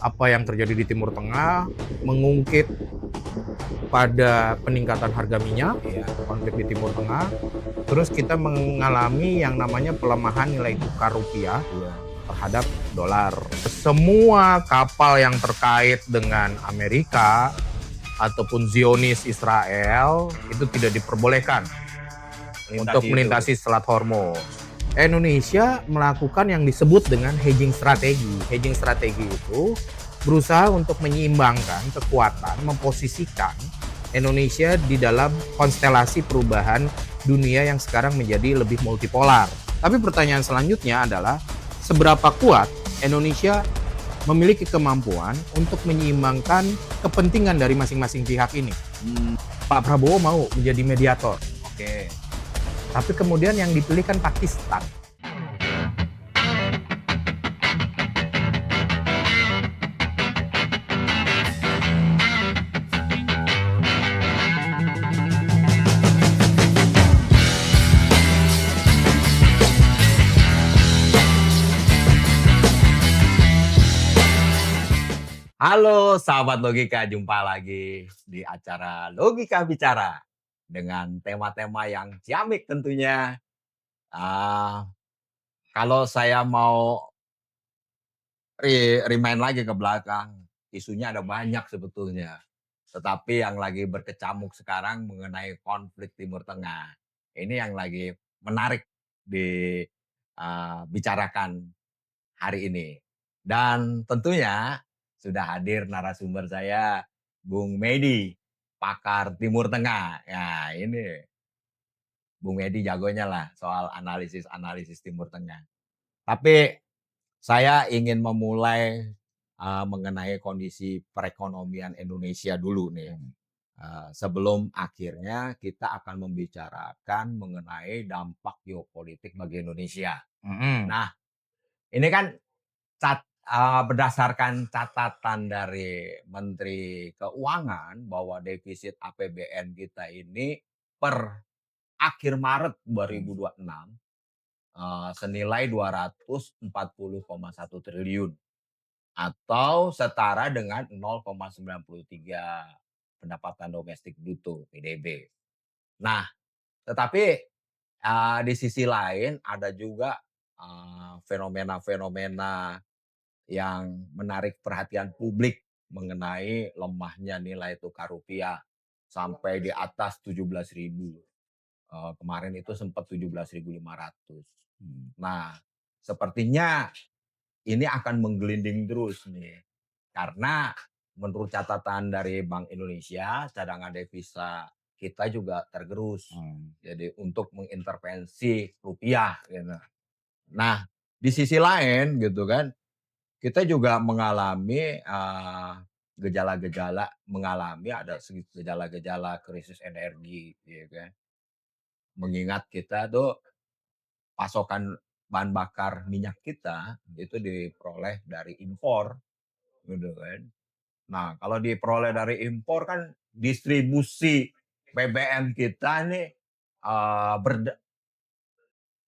apa yang terjadi di Timur Tengah, mengungkit pada peningkatan harga minyak, ya, konflik di Timur Tengah. Terus kita mengalami yang namanya pelemahan nilai tukar rupiah terhadap dolar. Semua kapal yang terkait dengan Amerika ataupun Zionis Israel itu tidak diperbolehkan untuk melintasi Selat Hormuz. Indonesia melakukan yang disebut dengan hedging strategi. Hedging strategi itu berusaha untuk menyeimbangkan kekuatan, memposisikan Indonesia di dalam konstelasi perubahan dunia yang sekarang menjadi lebih multipolar. Tapi pertanyaan selanjutnya adalah seberapa kuat Indonesia memiliki kemampuan untuk menyeimbangkan kepentingan dari masing-masing pihak ini. Pak Prabowo mau menjadi mediator. Oke. Tapi kemudian yang dipilih kan Pakistan. Halo sahabat logika, jumpa lagi di acara Logika Bicara dengan tema-tema yang ciamik tentunya. Ah, Kalau saya mau remind lagi ke belakang, isunya ada banyak sebetulnya. Tetapi yang lagi berkecamuk sekarang mengenai konflik Timur Tengah. Ini yang lagi menarik dibicarakan hari ini. Dan tentunya sudah hadir narasumber saya, Bung Medi, pakar Timur Tengah. Ya ini Bung Medi jagonya lah soal analisis Timur Tengah. Tapi saya ingin memulai mengenai kondisi perekonomian Indonesia dulu nih. Sebelum akhirnya kita akan membicarakan mengenai dampak geopolitik bagi Indonesia. Nah, ini kan berdasarkan catatan dari Menteri Keuangan bahwa defisit APBN kita ini per akhir Maret 2026 senilai 240,1 triliun atau setara dengan 0,93 pendapatan domestik bruto (PDB). Nah, tetapi di sisi lain ada juga fenomena-fenomena yang menarik perhatian publik mengenai lemahnya nilai tukar rupiah sampai di atas 17.000. Kemarin itu sempat 17.500. Nah, sepertinya ini akan menggelinding terus nih. Karena menurut catatan dari Bank Indonesia, cadangan devisa kita juga tergerus. Jadi untuk mengintervensi rupiah gitu. Nah, di sisi lain gitu kan, kita juga mengalami gejala-gejala krisis energi, ya kan. Mengingat kita tuh pasokan bahan bakar minyak kita itu diperoleh dari impor, gitu kan. Nah, kalau diperoleh dari impor kan distribusi BBM kita nih eh, berda-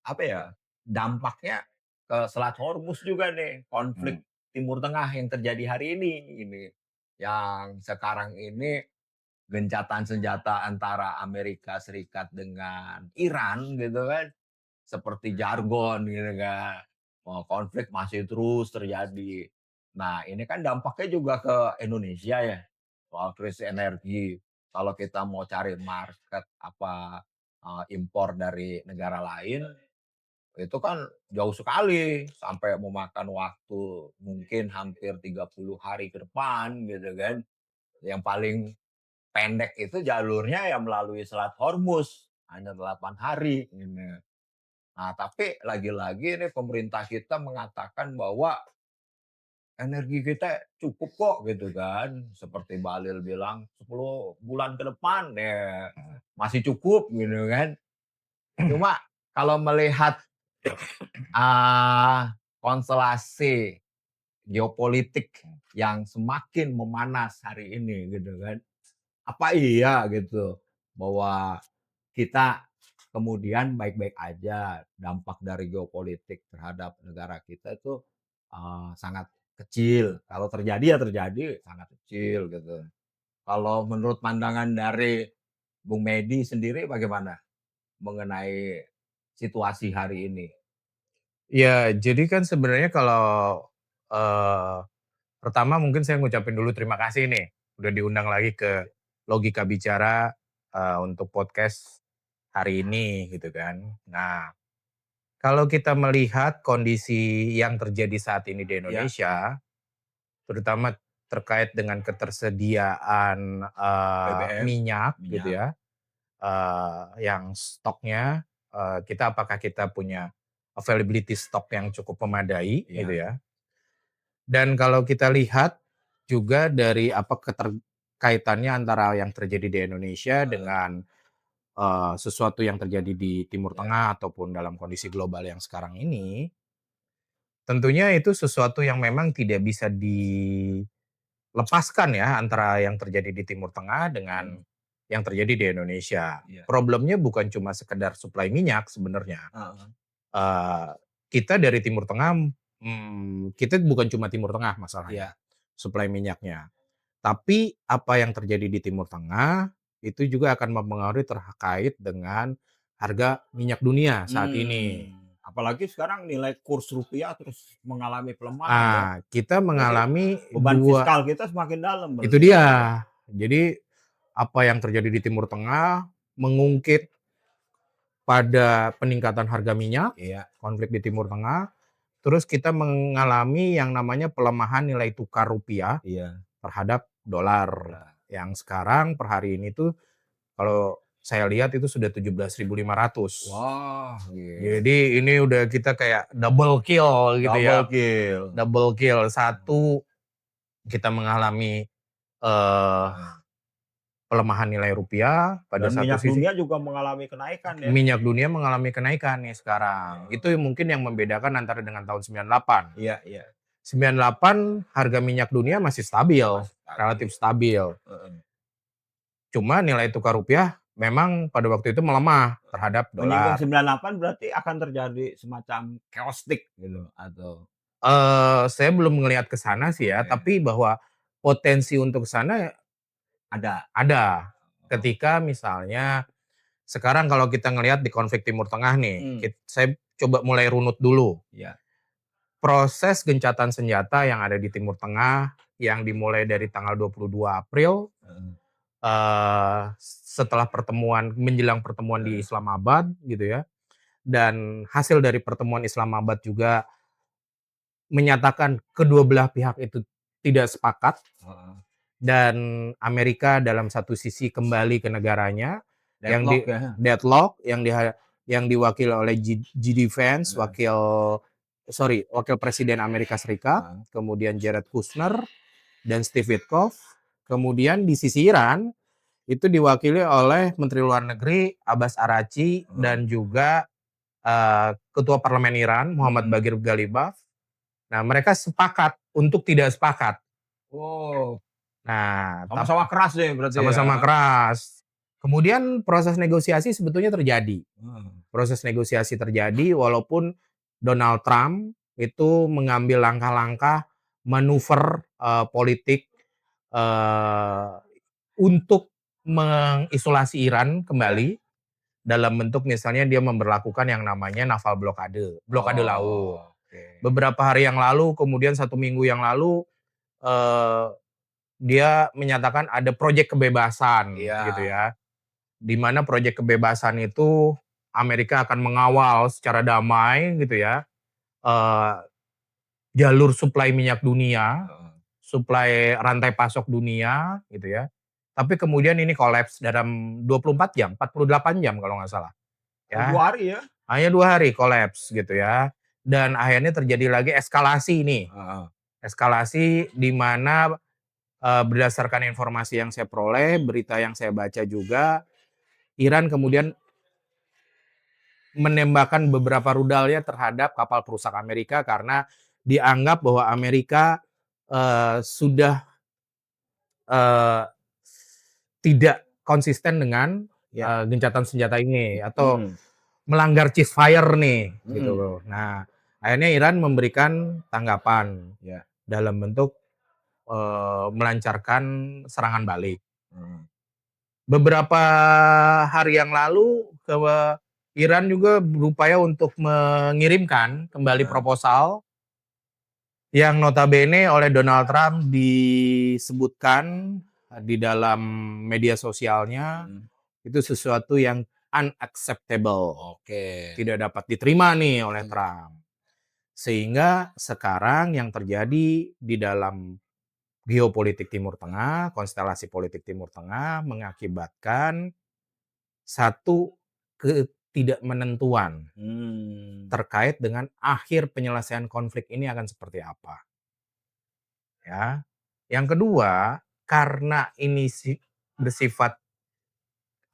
apa ya dampaknya ke Selat Hormuz juga nih, konflik Timur Tengah yang terjadi hari ini yang sekarang ini gencatan senjata antara Amerika Serikat dengan Iran gitu kan, seperti jargon gitu kan. Konflik masih terus terjadi. Nah, ini kan dampaknya juga ke Indonesia ya, soal krisis energi. Kalau kita mau cari market impor dari negara lain, itu kan jauh sekali sampai memakan waktu mungkin hampir 30 hari ke depan gitu kan. Yang paling pendek itu jalurnya ya melalui Selat Hormuz, hanya 8 hari gitu. Nah, tapi lagi-lagi nih pemerintah kita mengatakan bahwa energi kita cukup kok gitu kan. Seperti Bahlil bilang 10 bulan ke depan ya masih cukup gitu kan. Cuma kalau melihat konstelasi geopolitik yang semakin memanas hari ini gitu kan. Apa iya gitu bahwa kita kemudian baik-baik aja, dampak dari geopolitik terhadap negara kita itu sangat kecil. Kalau terjadi ya terjadi sangat kecil gitu. Kalau menurut pandangan dari Bung Medi sendiri bagaimana mengenai situasi hari ini? Ya, jadi kan sebenarnya kalau, eee, pertama mungkin saya ngucapin dulu terima kasih nih, udah diundang lagi ke Logika Bicara, untuk podcast hari ini gitu kan. Nah, kalau kita melihat kondisi yang terjadi saat ini di Ya, Indonesia, terutama terkait dengan ketersediaan, BBM, minyak gitu minyak, ya, yang stoknya, apakah kita punya availability stok yang cukup memadai gitu iya, ya. Dan kalau kita lihat juga dari apa keterkaitannya antara yang terjadi di Indonesia heeh, dengan, sesuatu yang terjadi di Timur iya, Tengah ataupun dalam kondisi global yang sekarang ini, tentunya itu sesuatu yang memang tidak bisa dilepaskan ya antara yang terjadi di Timur Tengah dengan mhm, yang terjadi di Indonesia. iya, Problemnya bukan cuma sekedar suplai minyak sebenarnya. heeh, Eee, kita dari Timur Tengah, kita bukan cuma Timur Tengah masalahnya, iya, suplai minyaknya. Tapi apa yang terjadi di Timur Tengah, itu juga akan mempengaruhi terkait dengan harga minyak dunia saat ini. apalagi sekarang nilai kurs rupiah terus mengalami pelemahan ya, Kita berarti mengalami beban 2 fiskal kita semakin dalam itu berarti ya? dia. Jadi, apa yang terjadi di Timur Tengah mengungkit pada peningkatan harga minyak, Iya, konflik di Timur Tengah, terus kita mengalami yang namanya pelemahan nilai tukar rupiah iya, terhadap dolar, dolar. yang sekarang per hari ini tuh kalau saya lihat itu sudah 17.500. Wah, gila. Jadi ini udah kita kayak double kill gitu Double ya, kill. double kill. Satu, kita mengalami, eee, Heeh, pelemahan nilai rupiah, pada dan satu minyak sisi dunia juga mengalami kenaikan ya? minyak dunia mengalami kenaikan nih sekarang. Heeh, Itu yang mungkin yang membedakan antara dengan tahun 98. iya, iya, 98 harga minyak dunia masih stabil, masih relatif stabil, stabil. heeh. Cuma nilai tukar rupiah memang pada waktu itu melemah terhadap Menyinggung dolar. 98 berarti akan terjadi semacam chaostic gitu atau Saya belum ngelihat ke sana sih ya, oke, tapi bahwa potensi untuk ke sana ada? ada. Oh, Ketika misalnya sekarang kalau kita ngelihat di konflik Timur Tengah nih, mhm, saya coba mulai runut dulu. iya, Proses gencatan senjata yang ada di Timur Tengah yang dimulai dari tanggal 22 April, heeh, setelah pertemuan menjelang pertemuan di heeh, Islamabad gitu ya, dan hasil dari pertemuan Islamabad juga menyatakan kedua belah pihak itu tidak sepakat heeh. dan Amerika dalam satu sisi kembali ke negaranya yang di Deadlock ya? deadlock yang diwakili oleh JD Vance, Heeh, wakil presiden Amerika Serikat, heeh, kemudian Jared Kushner dan Steve Witkoff. Kemudian di sisi Iran itu diwakili oleh Menteri Luar Negeri Abbas Araghchi heeh, dan juga Ketua Parlemen Iran Muhammad mhm. Baghir Ghalibaf. Nah, mereka sepakat untuk tidak sepakat. Oh, Nah, sama-sama keras deh berarti ya? sama-sama keras. Kemudian proses negosiasi sebetulnya terjadi. Heeh, Proses negosiasi terjadi walaupun Donald Trump itu mengambil langkah-langkah manuver, politik, eee, untuk mengisolasi Iran iya. kembali dalam bentuk misalnya dia memberlakukan yang namanya naval blokade, blokade laut. Oh, oke. Beberapa hari yang lalu, kemudian 1 minggu yang lalu, eee, dia menyatakan ada proyek kebebasan Iya, gitu ya, di mana proyek kebebasan itu Amerika akan mengawal secara damai gitu ya, eee, jalur suplai minyak dunia, heeh. suplai rantai pasok dunia gitu ya. Tapi kemudian ini kolaps dalam 24 jam, 48 jam kalau nggak salah Oh, ya. 2 hari ya? Hanya 2 hari kolaps gitu ya. Dan akhirnya terjadi lagi eskalasi nih, Heeh. eskalasi di mana, berdasarkan informasi yang saya peroleh, berita yang saya baca juga, Iran kemudian menembakkan beberapa rudalnya terhadap kapal perusak Amerika karena dianggap bahwa Amerika, sudah, eee, tidak konsisten dengan, Iya, gencatan senjata ini atau mhm, melanggar ceasefire nih gitu mhm, loh. Nah, akhirnya Iran memberikan tanggapan. iya. dalam bentuk, melancarkan serangan balik. Mhm. Beberapa hari yang lalu Iran juga berupaya untuk mengirimkan kembali Heeh. proposal yang notabene oleh Donald Trump disebutkan di dalam media sosialnya Mhm. itu sesuatu yang unacceptable, Oke. tidak dapat diterima nih oleh Mhm. Trump. Sehingga sekarang yang terjadi di dalam geopolitik Timur Tengah, konstelasi politik Timur Tengah mengakibatkan satu ketidakmenentuan Mmm. terkait dengan akhir penyelesaian konflik ini akan seperti apa, ya. Yang kedua, karena ini bersifat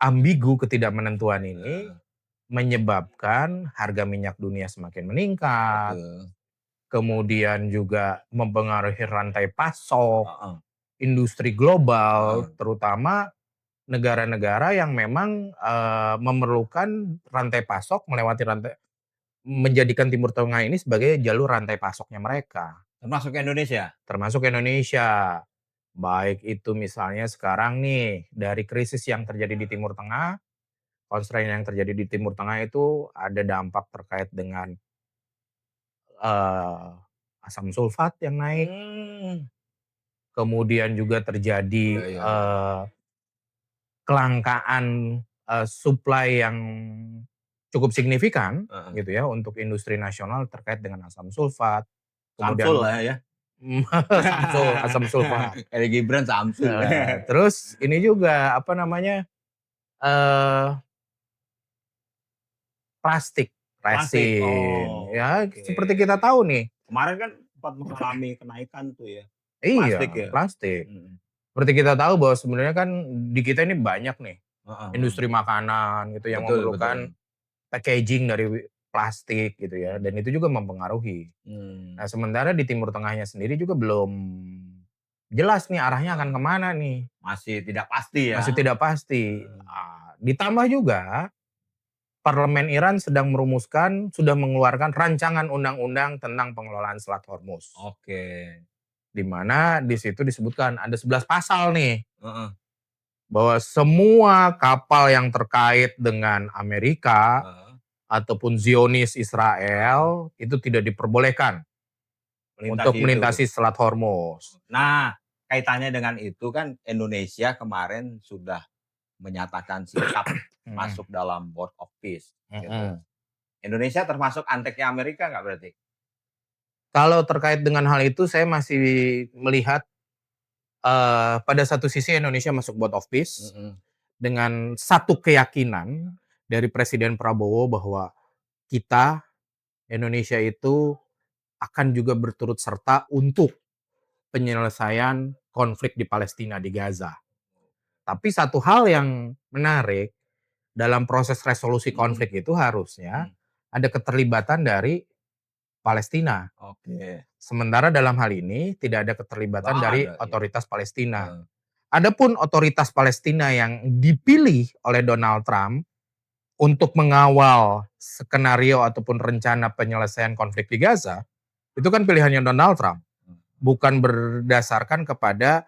ambigu ketidakmenentuan ini Heeh. menyebabkan harga minyak dunia semakin meningkat, Betul. kemudian juga mempengaruhi rantai pasok, Heeh. industri global, Heeh. terutama negara-negara yang memang, memerlukan rantai pasok menjadikan Timur Tengah ini sebagai jalur rantai pasoknya mereka, Termasuk Indonesia? termasuk Indonesia. Baik itu misalnya sekarang nih, dari krisis yang terjadi di Timur Tengah, constraint yang terjadi di Timur Tengah itu ada dampak terkait dengan, eee, asam sulfat yang naik, Mmm. kemudian juga terjadi, Iya, iya, iya. kelangkaan, suplai yang cukup signifikan Heeh. gitu ya untuk industri nasional terkait dengan asam sulfat, Samsul kemudian lah ya. asam sulfat. Kayak Gibran Samsul. Terus ini juga apa namanya, eee, plastik, Plastik, resin, oh, ya oke. seperti kita tahu nih Kemarin kan sempat mengalami kenaikan tuh ya, plastik iya, ya? plastik. Mhm. Seperti kita tahu bahwa sebenarnya kan di kita ini banyak nih Heeh, heeh. industri makanan gitu yang Betul, memerlukan betul. packaging dari plastik gitu ya, Mhm. dan itu juga mempengaruhi. Mmm. Nah, sementara di Timur Tengahnya sendiri juga belum jelas nih arahnya akan Heeh. kemana nih, Masih tidak pasti masih ya? tidak pasti. Heeh. Ditambah juga parlemen Iran sedang sudah mengeluarkan rancangan undang-undang tentang pengelolaan Selat Hormuz. Oke. Di mana di situ disebutkan ada 11 pasal nih, Heeh, bahwa semua kapal yang terkait dengan Amerika heeh, ataupun Zionis heeh. Israel itu tidak diperbolehkan untuk Melintasi itu. melintasi Selat Hormuz. Nah, kaitannya dengan itu kan Indonesia kemarin sudah menyatakan sikap Mhm, masuk dalam Board of Peace gitu. mhm. Indonesia termasuk anteknya Amerika nggak berarti? Kalau terkait dengan hal itu saya masih melihat, pada satu sisi Indonesia masuk Board of Peace Mhm. dengan satu keyakinan dari Presiden Prabowo bahwa kita, Indonesia itu akan juga berturut serta untuk penyelesaian konflik di Palestina, di Gaza. Tapi satu hal yang menarik, dalam proses resolusi Mhm, konflik itu harusnya mhm. ada keterlibatan dari Palestina. Oke. Sementara dalam hal ini tidak ada keterlibatan Nggak dari ada ya? otoritas Palestina. Heeh. Adapun otoritas Palestina yang dipilih oleh Donald Trump untuk mengawal skenario ataupun rencana penyelesaian konflik di Gaza, itu kan pilihannya Donald Trump, Mmm. bukan berdasarkan kepada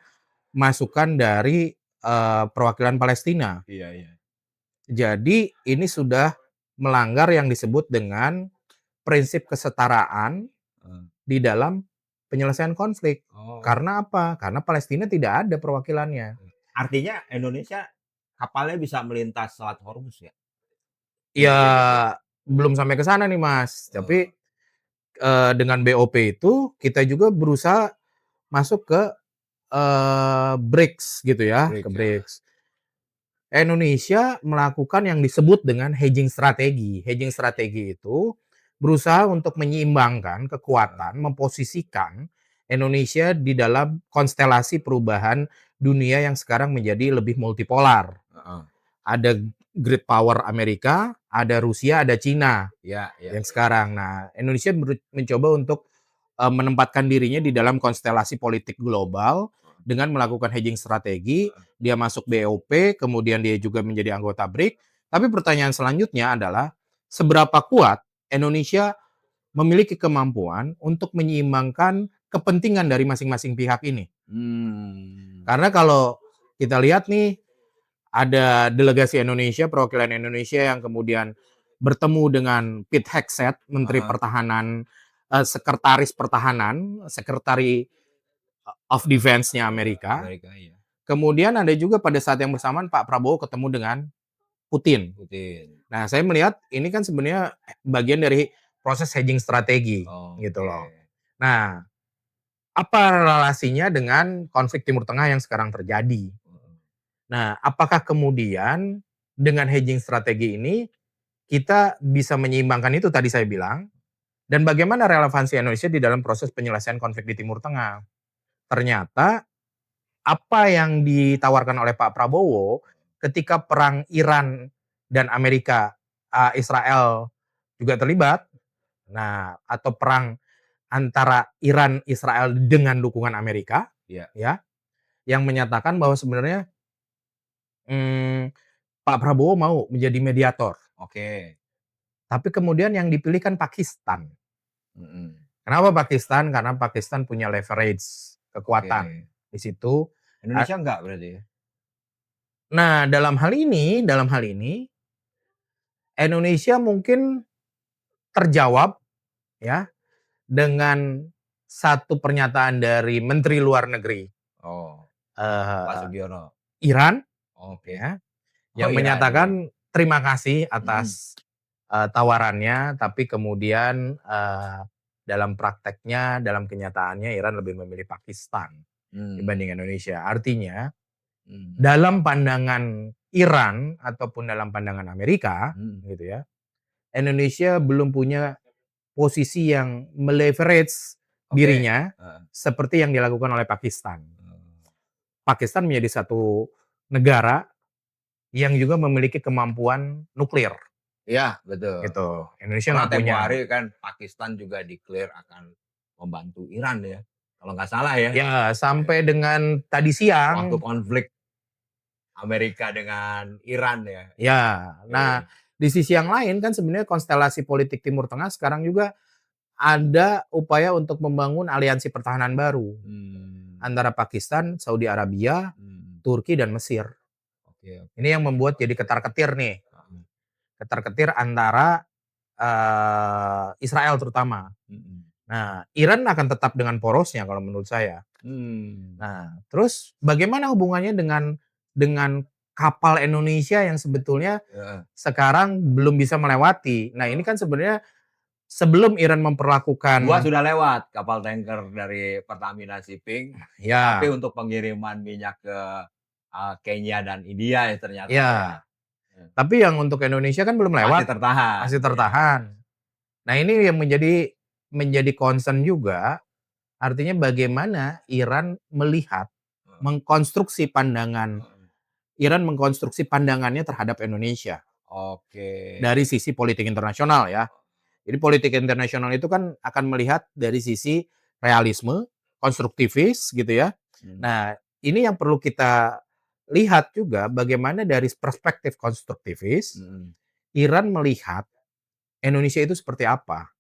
masukan dari, perwakilan Palestina. Iya, iya. Jadi ini sudah melanggar yang disebut dengan prinsip kesetaraan Heeh. di dalam penyelesaian konflik. Oh, Karena apa? Karena Palestina tidak ada perwakilannya. artinya Indonesia kapalnya bisa melintas Selat Hormuz ya? Ya Boleh gitu ya? belum sampai ke sana nih, Mas. Heeh. Tapi, dengan BOP itu kita juga berusaha masuk ke, BRICS gitu ya, ke BRICS ya? BRICS. Indonesia melakukan yang disebut dengan hedging strategi. Hedging strategi itu berusaha untuk menyeimbangkan Heeh, kekuatan, memposisikan Indonesia di dalam konstelasi perubahan dunia yang sekarang menjadi lebih multipolar. heeh. Ada great power Amerika, ada Rusia, ada Cina Iya, iya, yang iya. sekarang. Nah, Indonesia mencoba untuk menempatkan dirinya di dalam konstelasi politik global dengan melakukan hedging strategi. Heeh. Dia masuk BOP, kemudian dia juga menjadi anggota BRIC. Tapi pertanyaan selanjutnya adalah seberapa kuat Indonesia memiliki kemampuan untuk menyeimbangkan kepentingan dari masing-masing pihak ini. Hmm. Karena kalau kita lihat nih, ada delegasi Indonesia, perwakilan Indonesia yang kemudian bertemu dengan Pete Hegseth, Menteri Pertahanan, Sekretaris Pertahanan, Secretary of Defense-nya Amerika. Amerika, iya. Kemudian ada juga pada saat yang bersamaan Pak Prabowo ketemu dengan Putin. Nah, saya melihat ini kan sebenarnya bagian dari proses hedging strategi, gitu loh. Nah, apa relasinya dengan konflik Timur Tengah yang sekarang terjadi? Nah, apakah kemudian dengan hedging strategi ini kita bisa menyeimbangkan itu tadi saya bilang, dan bagaimana relevansi Indonesia di dalam proses penyelesaian konflik di Timur Tengah? Ternyata apa yang ditawarkan oleh Pak Prabowo ketika perang Iran dan Amerika, Israel juga terlibat, nah atau perang antara Iran Israel dengan dukungan Amerika, ya, yang menyatakan bahwa sebenarnya Pak Prabowo mau menjadi mediator. Tapi kemudian yang dipilih kan Pakistan. Kenapa Pakistan? Karena Pakistan punya leverage, kekuatan di situ. Indonesia enggak berarti ya? Nah, dalam hal ini Indonesia mungkin terjawab ya dengan satu pernyataan dari Menteri Luar Negeri Pak Sugiono. Iran, Oke. ya, yang Iran, menyatakan terima kasih atas tawarannya, tapi kemudian dalam prakteknya, dalam kenyataannya Iran lebih memilih Pakistan dibanding Indonesia. Artinya dalam pandangan Iran ataupun dalam pandangan Amerika, gitu ya, Indonesia belum punya posisi yang meleverage dirinya seperti yang dilakukan oleh Pakistan. Pakistan menjadi satu negara yang juga memiliki kemampuan nuklir. Iya, betul. Gitu. Indonesia Karena nggak tempo punya. hari kan Pakistan juga declare akan membantu Iran ya. Kalau nggak salah ya. Ya, sampai dengan tadi siang. Waktu konflik Amerika dengan Iran ya. Ya, nah di sisi yang lain kan sebenarnya konstelasi politik Timur Tengah sekarang juga ada upaya untuk membangun aliansi pertahanan baru antara Pakistan, Saudi Arabia, Turki dan Mesir. Ini yang membuat jadi ketar-ketir nih, ketar-ketir antara Israel terutama. Nah, Iran akan tetap dengan porosnya kalau menurut saya. Nah, terus bagaimana hubungannya dengan kapal Indonesia yang sebetulnya sekarang belum bisa melewati. Nah, ini kan sebenarnya sebelum Iran memperlakukan. Dua sudah lewat kapal tanker dari Pertamina Shipping, ya, tapi untuk pengiriman minyak ke Kenya dan India ya ternyata. Ya. Tapi yang untuk Indonesia kan belum lewat. Masih tertahan. Nah, ini yang menjadi concern juga. Artinya bagaimana Iran melihat mengkonstruksi pandangannya terhadap Indonesia. Dari sisi politik internasional ya. Jadi politik internasional itu kan akan melihat dari sisi realisme, konstruktivis gitu ya. Nah, ini yang perlu kita lihat juga bagaimana dari perspektif konstruktivis Iran melihat Indonesia itu seperti apa.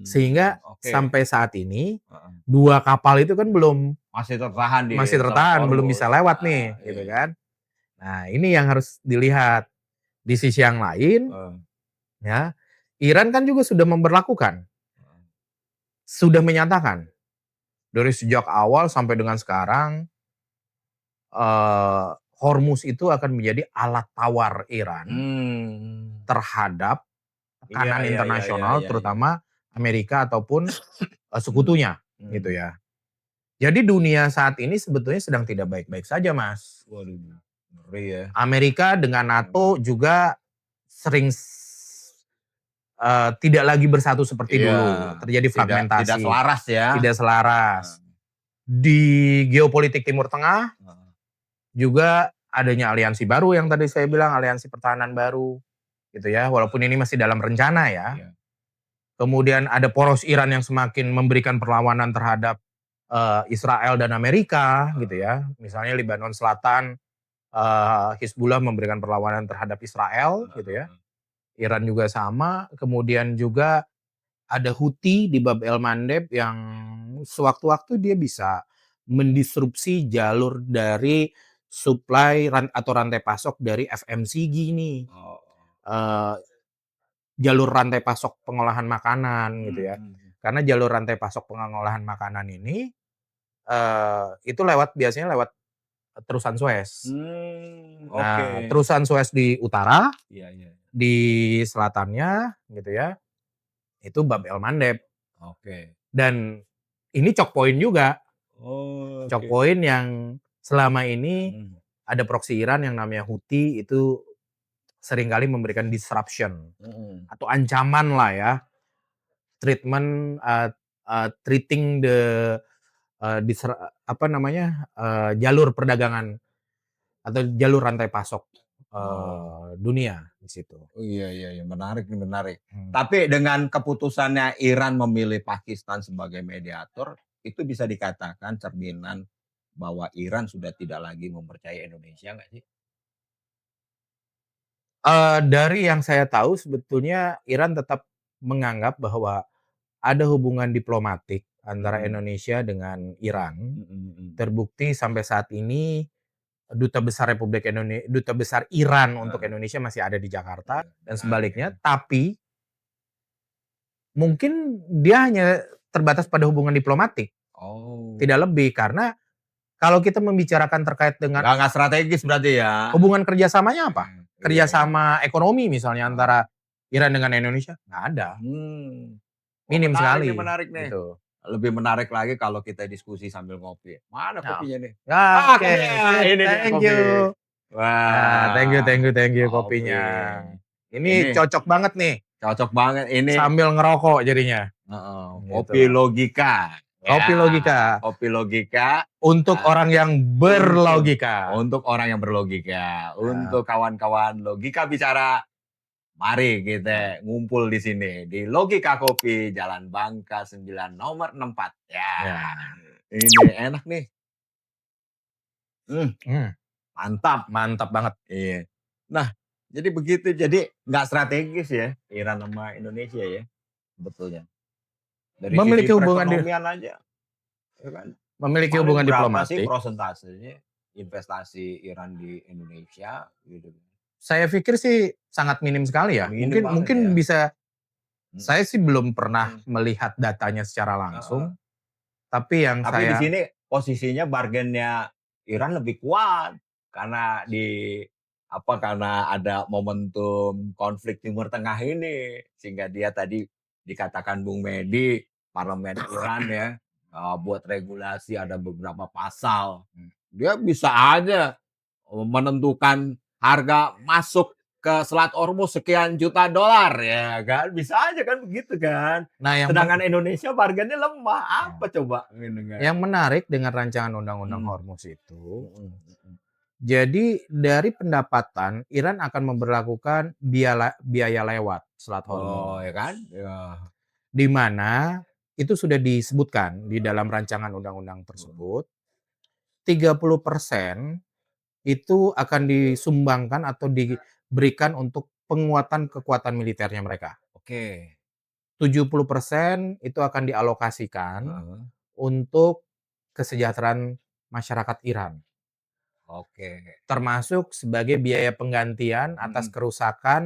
Sehingga sampai saat ini dua kapal itu kan belum masih tertahan belum bisa lewat nih, gitu kan. Nah, ini yang harus dilihat. Di sisi yang lain, ya, Iran kan juga sudah memberlakukan, sudah menyatakan dari sejak awal sampai dengan sekarang, Hormuz itu akan menjadi alat tawar Iran terhadap tekanan internasional, terutama Amerika ataupun sekutunya, gitu ya. Jadi dunia saat ini sebetulnya sedang tidak baik-baik saja, Mas. Waduh, ngeri ya. Amerika dengan NATO juga sering tidak lagi bersatu seperti dulu. Terjadi fragmentasi. Tidak selaras ya. Tidak selaras. Di geopolitik Timur Tengah juga adanya aliansi baru yang tadi saya bilang, aliansi pertahanan baru. Gitu ya, walaupun ini masih dalam rencana ya. Kemudian ada poros Iran yang semakin memberikan perlawanan terhadap Israel dan Amerika gitu ya. Misalnya Lebanon Selatan, Hizbullah memberikan perlawanan terhadap Israel gitu ya. Iran juga sama, kemudian juga ada Houthi di Bab el Mandeb yang sewaktu-waktu dia bisa mendisrupsi jalur dari supply atau rantai pasok dari FMCG nih. Oh. Eee, jalur rantai pasok pengolahan makanan gitu ya. Karena jalur rantai pasok pengolahan makanan ini, itu biasanya lewat terusan Suez. Oke. Nah, terusan Suez di utara, Iya iya. di selatannya gitu ya, itu Bab el Mandeb. Oke. Dan ini choke point juga. Choke Oke. point yang selama ini Mhm. ada proksi Iran yang namanya Houthi itu seringkali memberikan disruption Mhm. atau ancaman lah ya, treatment, treating the, jalur perdagangan atau jalur rantai pasok, Oh. dunia di situ. Oh, iya iya iya, menarik nih, menarik. Hmm. Tapi dengan keputusannya Iran memilih Pakistan sebagai mediator, itu bisa dikatakan cerminan bahwa Iran sudah tidak lagi mempercayai Indonesia nggak sih? Dari yang saya tahu sebetulnya Iran tetap menganggap bahwa ada hubungan diplomatik antara Mhm. Indonesia dengan Iran. Mhm mhm. Terbukti sampai saat ini Duta Besar Iran untuk Heeh, Indonesia masih ada di Jakarta dan menarik sebaliknya. ya. Tapi mungkin dia hanya terbatas pada hubungan diplomatik, Oh. tidak lebih. Karena kalau kita membicarakan terkait dengan Nggak strategis berarti ya? hubungan kerjasamanya apa? Iya iya. Kerjasama ekonomi misalnya Heeh. antara Iran dengan Indonesia, nggak ada, Hmm. Oh, minim menarik nih, sekali, menarik nih. gitu. Lebih menarik lagi kalau kita diskusi sambil ngopi. Mana Nah, kopinya nih? Ah, oke, kopinya, sip, ini dia thank kopi. you. Wah, Thank you kopi. kopinya. Ini Ini cocok banget nih, cocok banget ini. sambil ngerokok jadinya, Heeh, gitu kopi loh. logika. Kopi Ya, logika, kopi logika, untuk eee, orang yang untuk berlogika. untuk orang yang berlogika, Nah, untuk kawan-kawan logika bicara, mari nah, kita ngumpul di sini, di Logika Kopi, Jalan Bangka 9 nomor 64. Ya, ya, ini enak nih. Mmm, mmm, mantap. mantap banget. Iya. Nah, jadi begitu, jadi nggak strategis ya, Iran sama Indonesia ya, sebetulnya. Dari sisi Memiliki hubungan di perekonomian aja, ya kan. memiliki Kemarin hubungan berapa sih diplomatik, prosentasenya investasi Iran di Indonesia gitu? saya pikir sih sangat minim sekali ya. Minim Mungkin banget mungkin ya. bisa, Mhm saya sih belum pernah mhm. melihat datanya secara Heeh. langsung, tapi yang Tapi di saya sini posisinya bargain-nya Iran lebih kuat karena karena ada momentum konflik Timur Tengah ini, sehingga dia tadi dikatakan Bung Medi, parlemen Iran ya, buat regulasi ada beberapa pasal. Dia bisa aja, menentukan harga masuk ke Selat Ormus sekian juta dolar ya kan, bisa aja kan begitu kan. nah Sedangkan Indonesia bargainnya lemah, apa coba gitu kan. yang menarik dengan rancangan undang-undang Mhm, Hormuz itu, mhm mhm. jadi dari pendapatan Iran akan memberlakukan biaya lewat Selat Oh, ya kan? Hormuz, Ya. di mana itu sudah disebutkan di dalam rancangan undang-undang Mhm. tersebut, 30% itu akan disumbangkan atau diberikan untuk penguatan kekuatan militernya mereka. Oke. 70% itu akan dialokasikan Heeh. untuk kesejahteraan masyarakat Iran, Oke. termasuk sebagai biaya penggantian atas Mhm. kerusakan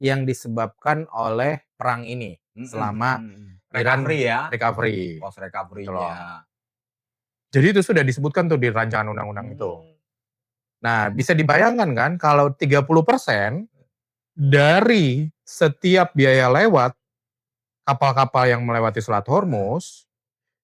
yang disebabkan oleh perang ini Mhm selama mhm. Iran Recovery ya, recovery, cost gitu loh. recovery-nya. Jadi itu sudah disebutkan tuh di rancangan undang-undang itu. Mmm. Nah, bisa dibayangkan kan kalau 30% dari setiap biaya lewat kapal-kapal yang melewati Selat Heeh Hormuz,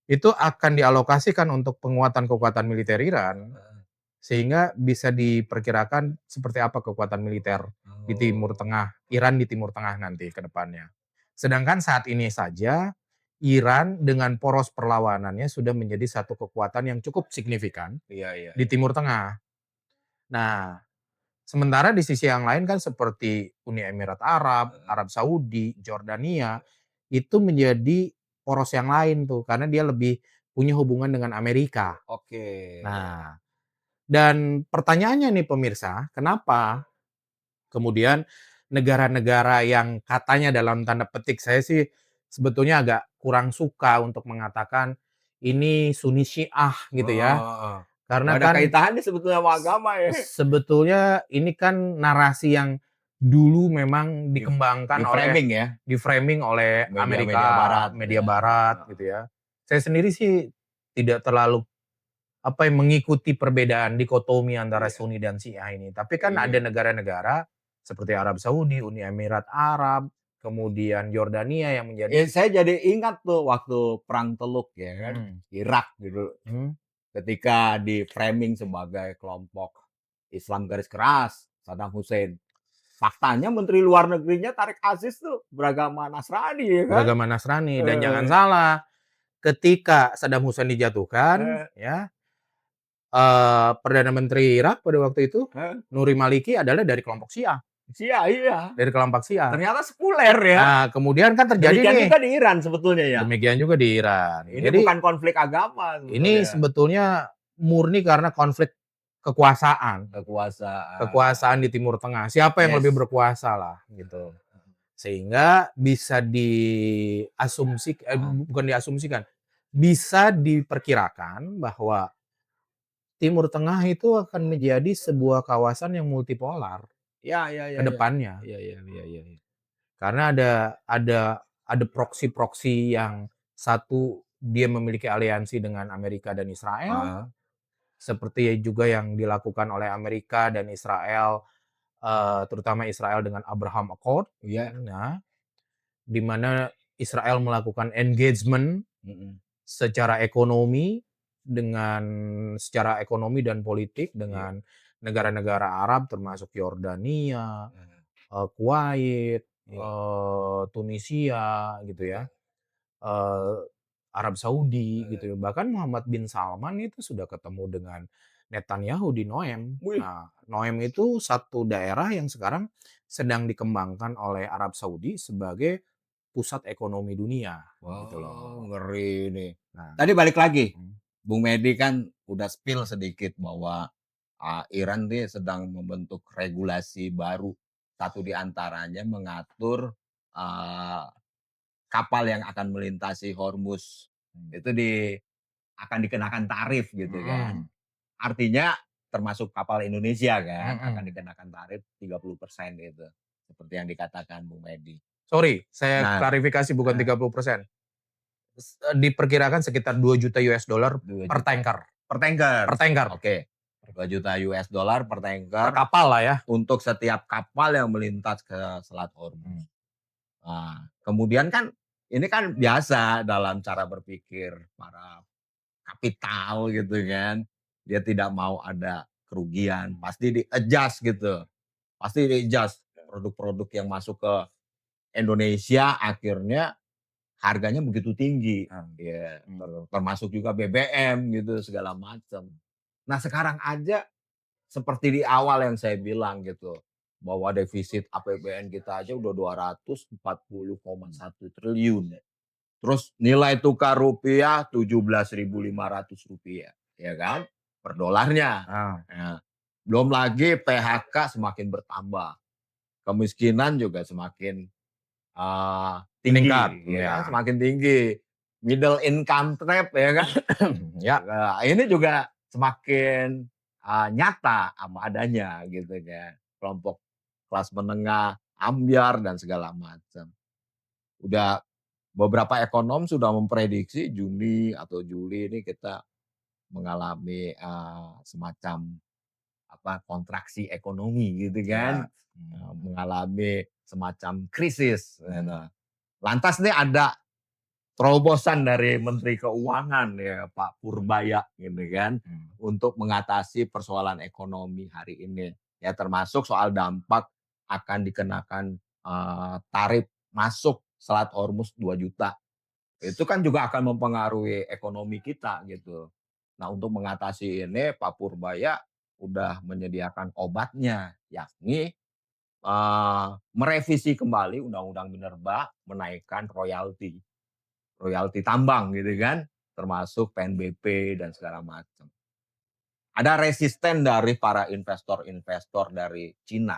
itu akan dialokasikan untuk penguatan kekuatan militer Iran, heeh. sehingga bisa diperkirakan seperti apa kekuatan militer di Timur Oh. Tengah, Iran di Timur Tengah nanti ke depannya. Sedangkan saat ini saja, Iran dengan poros perlawanannya sudah menjadi satu kekuatan yang cukup signifikan Iya iya di iya. Timur Tengah. Nah, sementara di sisi yang lain kan seperti Uni Emirat Arab, Heeh. Arab Saudi, Jordania, itu menjadi poros yang lain tuh, karena dia lebih punya hubungan dengan Amerika. Oke. Nah, dan pertanyaannya nih pemirsa, kenapa kemudian negara-negara yang katanya dalam tanda petik, saya sih sebetulnya agak kurang suka untuk mengatakan ini Sunni Syiah gitu ya. Heeh. Nggak Karena ada kan kaitannya sebetulnya sama agama ya. sebetulnya ini kan narasi yang dulu memang Di dikembangkan oleh di-framing ya, di-framing oleh media-media Amerika, barat media ya. barat Heeh. gitu ya. Saya sendiri sih tidak terlalu mengikuti perbedaan dikotomi antara Iya, Sunni dan Syiah ini. Tapi kan ada iya. negara-negara seperti Arab Saudi, Uni Emirat Arab, kemudian Yordania yang menjadi Saya jadi ingat tuh waktu Perang Teluk ya kan, mhm, Irak gitu. mhm, Ketika di-framing sebagai kelompok Islam garis keras, Saddam Hussein. Faktanya Menteri Luar Negerinya Tarik Aziz tuh beragama Nasrani ya kan? beragama Nasrani dan jangan Heeh, salah ketika Saddam Hussein dijatuhkan heeh, ya, Perdana Menteri Irak pada waktu itu, heeh. Nuri Maliki adalah dari kelompok Syiah, Iya. dari kelompok Syiah. Ternyata sekuler ya. Nah, kemudian kan terjadi Demikian nih, juga di Iran sebetulnya ya. demikian juga di Iran. Ini Jadi, bukan konflik agama ini sebetulnya, sebetulnya murni karena konflik kekuasaan. kekuasaan. Kekuasaan di Timur Tengah, siapa yang lebih Yes. berkuasa lah, gitu. Sehingga bisa bukan diasumsikan, bisa diperkirakan bahwa Timur Tengah itu akan menjadi sebuah kawasan yang multipolar ke Ya. depannya. Iya. Karena ada proksi-proksi yang satu dia memiliki aliansi dengan Amerika dan Israel, Heeh, seperti juga yang dilakukan oleh Amerika dan Israel, terutama Israel dengan Abraham Accord. iya, Nah, di mana Israel melakukan engagement mhm, dengan secara ekonomi dan politik iya, dengan negara-negara Arab termasuk Yordania, heeh, Kuwait, iya, Tunisia gitu ya, iya, eee, Arab Saudi heeh. gitu ya. Bahkan Muhammad bin Salman itu sudah ketemu dengan Netanyahu di Noem. Wih, Nah, Noem itu satu daerah yang sekarang sedang dikembangkan oleh Arab Saudi sebagai pusat ekonomi dunia gitu wow, loh. ngeri nih. Nah, Tadi balik lagi, mhm, Bung Medi kan udah spill sedikit bahwa, Iran nih sedang membentuk regulasi baru. Satu di antaranya mengatur, eee, kapal yang akan melintasi Hormuz. mhm, Itu akan dikenakan tarif gitu kan. mhm, Artinya termasuk kapal Indonesia kan, akan mhm. dikenakan tarif 30% itu, seperti yang dikatakan Bung Medi. Sorry, saya Nah, klarifikasi bukan heeh, 30%. Diperkirakan sekitar $2 juta dua per juta tanker per tanker. per tanker, Oke, $2 juta per per tanker kapal lah ya. untuk setiap kapal yang melintas ke Selat Hormuz. Mhm, Nah, kemudian kan ini kan biasa dalam cara berpikir para kapital gitu kan. Dia tidak mau ada kerugian, mhm, pasti di-adjust gitu, pasti di-adjust produk-produk yang masuk ke Indonesia akhirnya harganya begitu tinggi, mhm, ya mhm. termasuk juga BBM gitu segala macam. Nah sekarang aja seperti di awal yang saya bilang gitu, bahwa defisit APBN kita aja udah 240,1 triliun. Terus nilai tukar rupiah Rp17.500 ya kan, per dolarnya. Ah, Nah, belum lagi PHK semakin bertambah, kemiskinan juga semakin tinggi meningkat, ya kan, ya. semakin tinggi. Middle income trap ya kan. Ya, Nah, ini juga semakin, nyata apa adanya gitu kan. Kelompok kelas menengah ambyar dan segala macam. Udah beberapa ekonom sudah memprediksi Juni atau Juli ini kita mengalami, semacam kontraksi ekonomi gitu kan, ya, mhm, mengalami semacam krisis gitu. mhm, Lantas nih ada terobosan dari Menteri Keuangan ya Pak Purbaya gitu kan, mhm. untuk mengatasi persoalan ekonomi hari ini. Ya termasuk soal dampak akan dikenakan, tarif masuk Selat Hormuz 2 juta. Itu kan juga akan mempengaruhi ekonomi kita gitu. Nah untuk mengatasi ini Pak Purbaya udah menyediakan obatnya, yakni, merevisi kembali Undang-Undang Minerba menaikkan royalti tambang gitu kan, termasuk PNBP dan segala macam. Ada resisten dari para investor-investor dari Cina,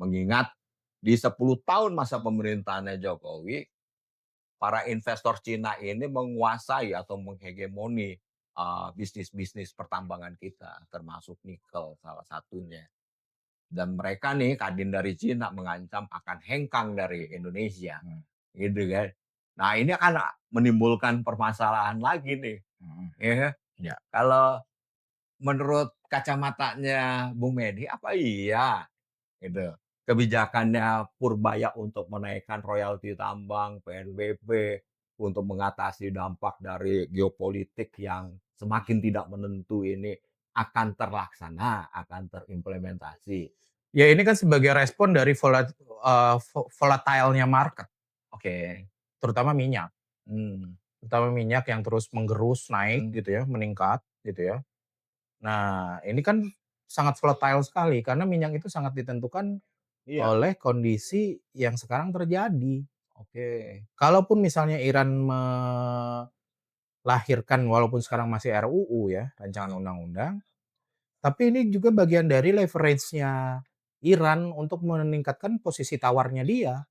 mengingat di 10 tahun masa pemerintahannya Jokowi, para investor Cina ini menguasai atau menghegemoni, bisnis-bisnis pertambangan kita, termasuk nikel salah satunya. Dan mereka nih kadin dari Cina mengancam akan hengkang dari Indonesia, gitu kan. Nah ini akan menimbulkan permasalahan lagi nih, Mhm. ya kan. Ya. Kalau menurut kacamatanya Bung Medi, apa iya gitu, kebijakannya Purbaya untuk menaikkan royalti tambang, PNBP, untuk mengatasi dampak dari geopolitik yang semakin tidak menentu ini akan terlaksana, akan terimplementasi? Ya ini kan sebagai respon dari volatile-nya market, Oke. terutama minyak. Mmm, Terutama minyak yang terus menggerus naik mhm, gitu ya, meningkat gitu ya. Nah, ini kan sangat volatile sekali karena minyak itu sangat ditentukan iya, oleh kondisi yang sekarang terjadi. oke, Kalaupun misalnya Iran melahirkan walaupun sekarang masih RUU ya, rancangan heeh. undang-undang, tapi ini juga bagian dari leverage-nya Iran untuk meningkatkan posisi tawarnya dia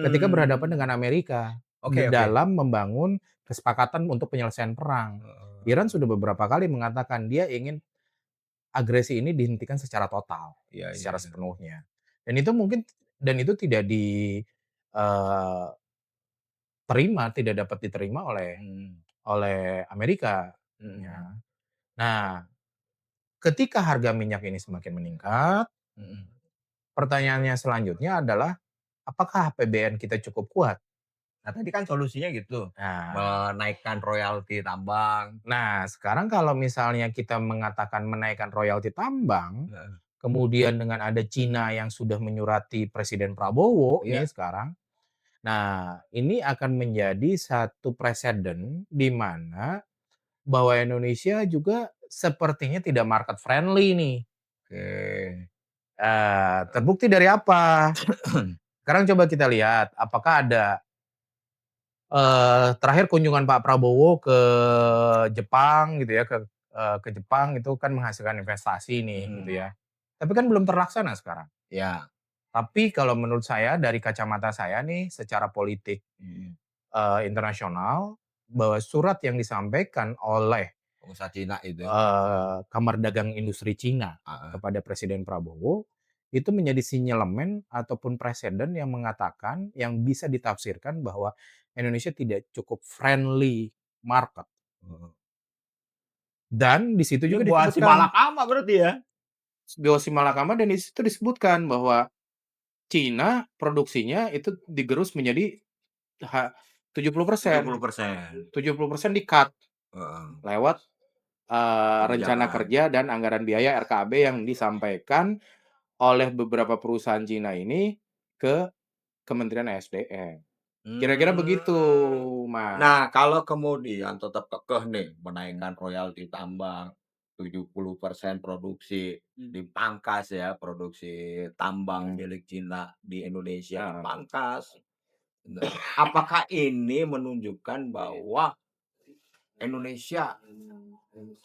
ketika berhadapan Mmm, dengan Amerika oke oke, dalam membangun kesepakatan untuk penyelesaian perang. Iran heeh, sudah beberapa kali mengatakan dia ingin agresi ini dihentikan secara total, iya iya secara iya, sepenuhnya. Dan itu tidak eee, tidak dapat diterima oleh mhm, Amerika, mhm, ya. Nah, ketika harga minyak ini semakin meningkat, mhm. pertanyaannya selanjutnya adalah, apakah APBN kita cukup kuat? Nah tadi kan solusinya gitu, Nah menaikkan royalti tambang, nah, sekarang kalau misalnya kita mengatakan menaikkan royalti tambang, heeh, kemudian dengan ada Cina yang sudah menyurati Presiden Prabowo nih iya, sekarang. Nah, ini akan menjadi satu preseden di mana bahwa Indonesia juga sepertinya tidak market friendly nih. oke. Terbukti dari apa? Sekarang coba kita lihat apakah ada, terakhir kunjungan Pak Prabowo ke Jepang gitu ya, ke Jepang itu kan menghasilkan investasi nih gitu Mhm, ya. Tapi kan belum terlaksana sekarang. iya, Tapi kalau menurut saya dari kacamata saya nih secara politik, mhm, internasional, bahwa surat yang disampaikan oleh, pengusaha Cina itu, Kamar Dagang Industri Cina heeh, kepada Presiden Prabowo, itu menjadi sinyalemen ataupun preseden yang mengatakan yang bisa ditafsirkan bahwa Indonesia tidak cukup friendly market. heeh. Dan di situ Ini juga buat si disebutkan, malakama berarti ya? Dewa Malakama, dan di situ disebutkan bahwa Cina produksinya itu digerus menjadi ha 70%, 70%, 70% di-cut heeh, lewat, rencana kebijakan. kerja dan anggaran biaya RKAB yang disampaikan oleh beberapa perusahaan Cina ini ke Kementerian SDM. Kira-kira begitu, Mmm. Mas. Nah, kalau kemudian tetap kekeh nih Mmm. menaikkan royalti tambang, 70% produksi dipangkas ya, produksi tambang milik Cina di Indonesia Heeh. dipangkas. Nah, apakah ini menunjukkan bahwa Indonesia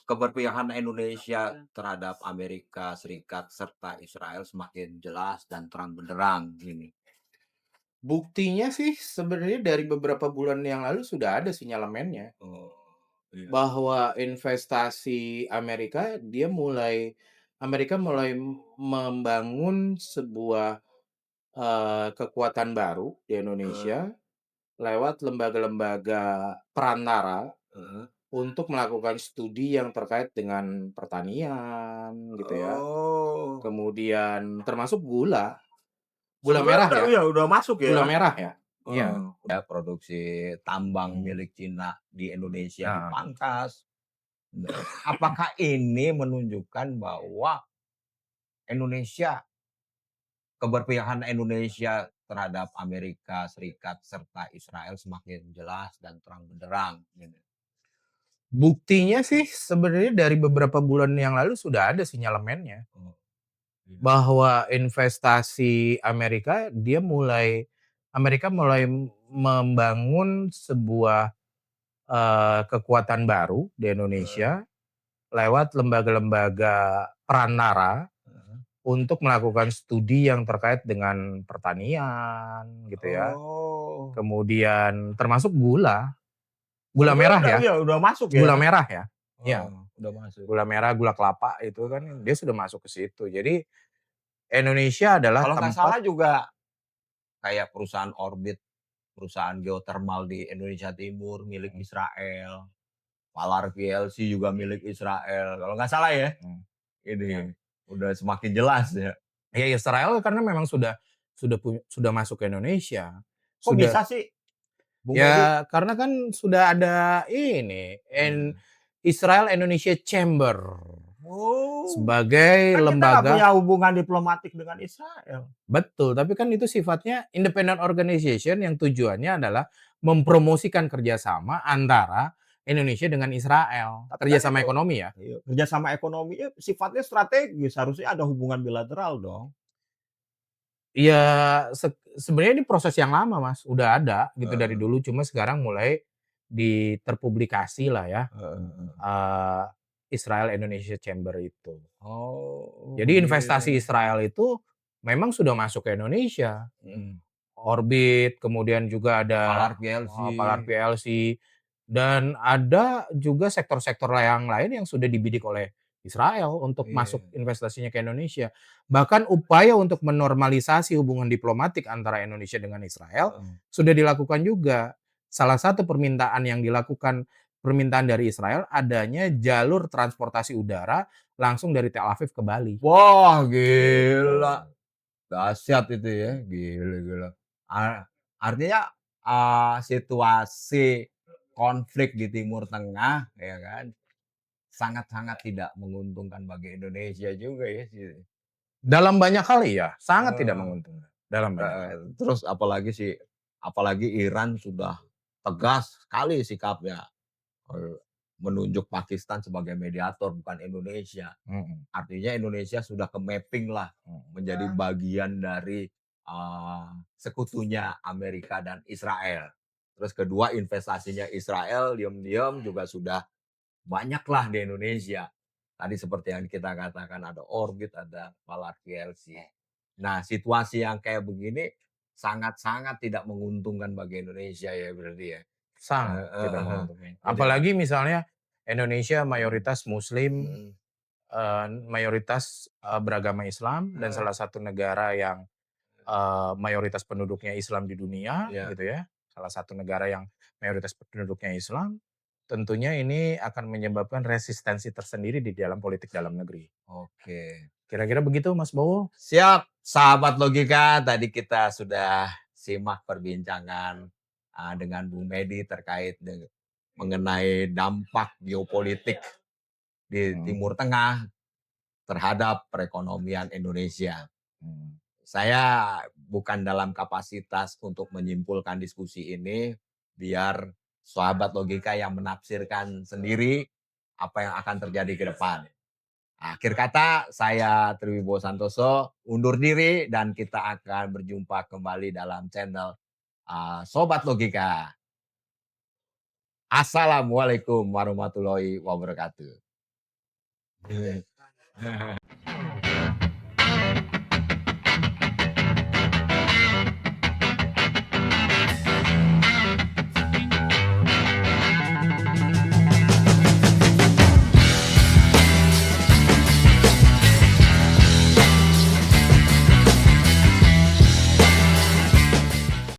keberpihakan Indonesia terhadap Amerika Serikat serta Israel semakin jelas dan terang benderang gini? Buktinya sih sebenarnya dari beberapa bulan yang lalu sudah ada sinyalemennya, Oh, iya. bahwa investasi Amerika mulai membangun sebuah, kekuatan baru di Heeh, Indonesia lewat lembaga-lembaga perantara heeh. untuk melakukan studi yang terkait dengan pertanian gitu ya. Oh, Kemudian termasuk gula sebenarnya merah udah ya, iya udah masuk gula ya? merah ya. Heeh. Iya. Ya produksi tambang Mhm. milik Cina di Indonesia Heeh. dipangkas. Nah, apakah ini menunjukkan bahwa Indonesia keberpihakan Indonesia terhadap Amerika Serikat serta Israel semakin jelas dan terang benderang gitu? Buktinya sih sebenarnya dari beberapa bulan yang lalu sudah ada sinyalemennya, Oh, iya. bahwa investasi Amerika mulai membangun sebuah, kekuatan baru di Heeh, Indonesia lewat lembaga-lembaga perantara heeh. untuk melakukan studi yang terkait dengan pertanian gitu ya. Oh. Kemudian termasuk gula, Oh gula itu merah udah ya, iya udah masuk gula ya? merah ya. Iya, Oh, udah masuk. gula merah, gula kelapa itu kan dia sudah masuk ke situ. Jadi Indonesia adalah Kalau nggak tempat. salah juga kayak perusahaan Orbit, perusahaan geotermal di Indonesia Timur milik Mhm, Israel, Valar PLC juga milik Israel, kalau nggak salah ya? mhm, iya. Ini, udah semakin jelas ya. Ya Israel karena memang sudah masuk ke Indonesia. Kok Sudah bisa sih, Bung Medi? ya karena kan sudah ada ini, Mmm. Israel Indonesia Chamber Oh, sebagai kan kita nggak lembaga. punya hubungan diplomatik dengan Israel. Betul, tapi kan itu sifatnya independent organization yang tujuannya adalah mempromosikan kerjasama antara Indonesia dengan Israel, Tapi kan kerjasama itu ekonomi ya. iya, kerjasama ekonominya sifatnya strategis, harusnya ada hubungan bilateral dong. Ya sebenarnya ini proses yang lama Mas, udah ada gitu dari Heeh, dulu, cuma sekarang mulai terpublikasi lah ya, heeh heeh. eee, Israel Indonesia Chamber itu. Oh, Jadi investasi gitu. Israel itu memang sudah masuk ke Indonesia. Mhm. Orbit, kemudian juga ada, Valar PLC. Palar PLC, dan ada juga sektor-sektor yang lain yang sudah dibidik oleh Israel untuk Iya, masuk investasinya ke Indonesia. Bahkan upaya untuk menormalisasi hubungan diplomatik antara Indonesia dengan Israel heeh. sudah dilakukan juga. Salah satu permintaan dari Israel adanya jalur transportasi udara langsung dari Tel Aviv ke Bali, Wah, gitu. gila, dahsyat itu ya, gila gila. Artinya, situasi konflik di Timur Tengah ya kan, sangat-sangat tidak menguntungkan bagi Indonesia juga ya sih. Dalam banyak hal iya, sangat tidak Heeh. menguntungkan, dalam banyak Heeh, hal. terus apalagi Iran sudah tegas sekali sikapnya, eee, menunjuk Pakistan sebagai mediator bukan Indonesia. Mhm, Artinya Indonesia sudah ke-mapping-lah mhm. menjadi bagian dari, sekutunya Amerika dan Israel. Terus kedua investasinya Israel diam-diam juga sudah banyaklah di Indonesia. Tadi seperti yang kita katakan ada Orbit, ada Valar PLC. Nah, situasi yang kayak begini sangat-sangat tidak menguntungkan bagi Indonesia ya berarti ya? Sangat Heeh tidak heeh. menguntungkan. Itu ya? Apalagi misalnya Indonesia Mhm, mayoritas muslim, mhm, mayoritas, beragama Islam dan heeh, salah satu negara yang, mayoritas penduduknya Islam di dunia iya, gitu ya, salah satu negara yang mayoritas penduduknya Islam, tentunya ini akan menyebabkan resistensi tersendiri di dalam politik dalam negeri. oke. Kira-kira begitu Mas Bowo? Siap, sahabat logika. Tadi kita sudah simak perbincangan dengan Bung Medi terkait mengenai dampak geopolitik di Mhm, Timur Tengah terhadap perekonomian Indonesia. mhm. Saya bukan dalam kapasitas untuk menyimpulkan diskusi ini, biar sahabat logika yang menafsirkan sendiri apa yang akan terjadi ke depan. Akhir kata, saya Triwibowo Santoso undur diri dan kita akan berjumpa kembali dalam channel, Sobat Logika. Assalamualaikum warahmatullahi wabarakatuh.